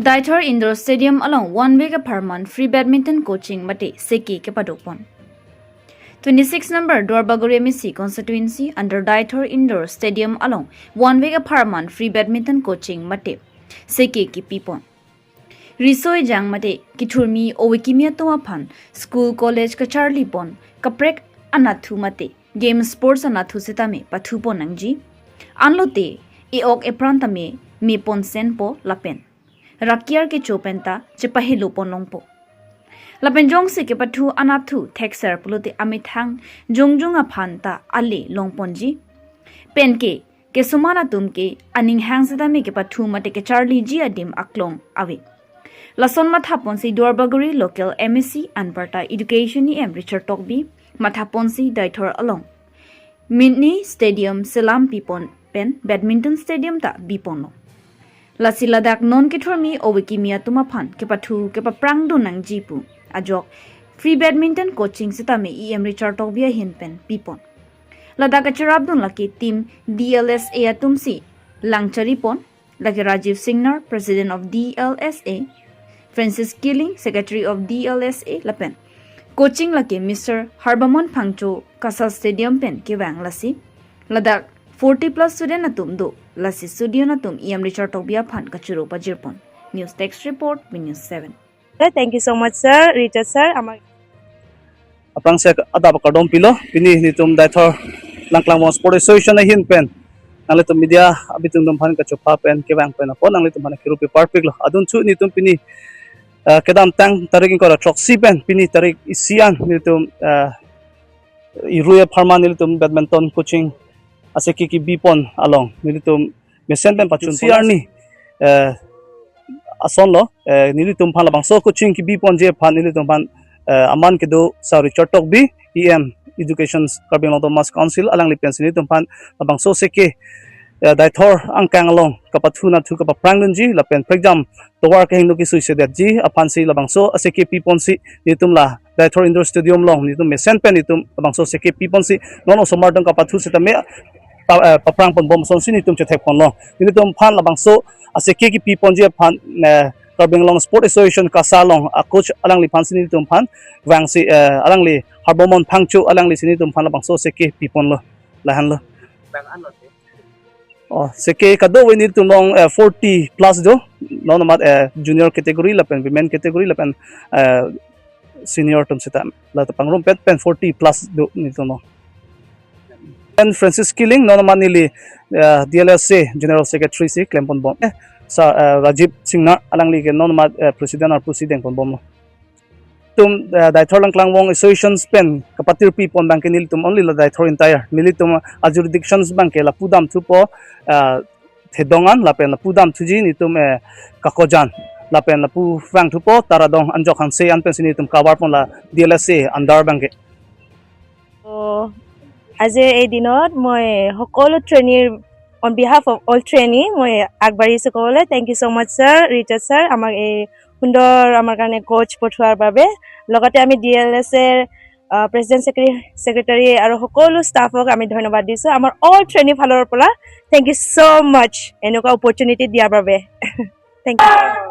Deithor Indoor Stadium along one week apharman free badminton coaching mate seki ke padopon. 26 number Dwarbaguri MEC constituency under Deithor Indoor Stadium along one week apharman free badminton coaching mate seki ki pipon. Risoi jang mate kiturmi owikimia to aphan school college ka charlie pon kaprek anathu mate game sports anathu sitame pathu ponangji anlote eok eprantame me pon sen po lapen. Rakyar ke chopenta chepahilo ponongpo. Lapenjong se ke pathu anathu thexer puluti amithang jongjong aphanta ali longponji penke ke sumana tumke aning hangsada me ke pathu mate ke charlie ji adim aklong awe lason mathapon si Dwarbaguri local MSc Anparta education ni em Richard Tokbi mathapon si Deithor along Mini Stadium Selam Pipon pen badminton stadium ta bipono Lasi ladak non kitrami owikimia tumaphan ke pathu ke paprang do nang jipu ajok free badminton coaching sitame em Richard Tokbia hinpen pipon ladak acharab don laki team DLSA atumsi langchari pon laki Rajiv Singnar president of DLSA Francis Killing secretary of DLSA lapen coaching laki Mr Harbamon Phangcho Kasal stadium pen ke wang lasi ladak 40 plus student atum do lasi studio natum em Richard Tokbia phan kachuro pajirpon news text report news 7. Thank you so much sir Richard sir amar apang se adaba kadom pilo pini nitum Deithor langklang mo sport association na hin pen nang tum media abitung dum phan kachupa pen kewang pen apon nang tum phan kirupi perfect lo adun chu nitum pini kedam tang tarik ko troxy pen pini tarik isian nitum iruya apharman nitum badminton coaching ase ki bipon along nilitum mesenten pachun siarni ason lo nilitum phala bangso coaching ki bipon je phan nilitum phan aman ke do sa Richard Tokbi em education karbing autonomous council alang li pension nilitum phan bangso seke Deithor angkang along kapathuna thu ka prangnunji la pen for exam to work hingno ki suicide ji aphan si la bangso ase ke pipon si nitum la Deithor indoor stadium long nitum mesen pen nitum bangso seke pipon si nono somardang kapathu sitame paprang pon bom son sini tum che thek pon lo ni tum phan la bangso ase ke ki pi pon je phan karbing long sport association ka salong a coach alang li phan sini tum phan wang si alang li harbomon phangchu alang li sini tum phan la bangso se ke pi pon lo la han lo bang an lo oh se ke ka do we ni tum long 40 plus do no no mat junior category la pen women category la pen senior tum sitam la pangrom pet pen 40 plus do ni tum no and Francis Killing no manili DLSA General Secretary si Klempon Bom sa Rajiv Singnar alang li no ma president or president pon bom tum Deithor langklang wong associations pen kapatir pi pon bank nil tum only la Deithor entire nili tum jurisdictions bank la pudam thu po thedongan la pen la pudam thuji ni tum kakojan la pen la pu wang thu po taradong anjok han se an pen sini tum kabar pon la DLSA andar bank আজি এই দিনত মই সকলো ট্ৰেইনিৰ on behalf of all trainee মই আগবাঢ়িছো ক'বলৈ thank you so much sir Richard sir আমাক এই সুন্দৰ আমাৰ কাৰণে কোচ পঠোৱাৰ বাবে লগতে আমি DLSA প্ৰেসিডেন্ট সেক্ৰেটাৰী আৰু সকলো ষ্টাফক আমি ধন্যবাদ দিছো আমাৰ all trainee ফালৰ পৰা thank you so much এনেকুৱা opportunity দিয়াৰ বাবে thank you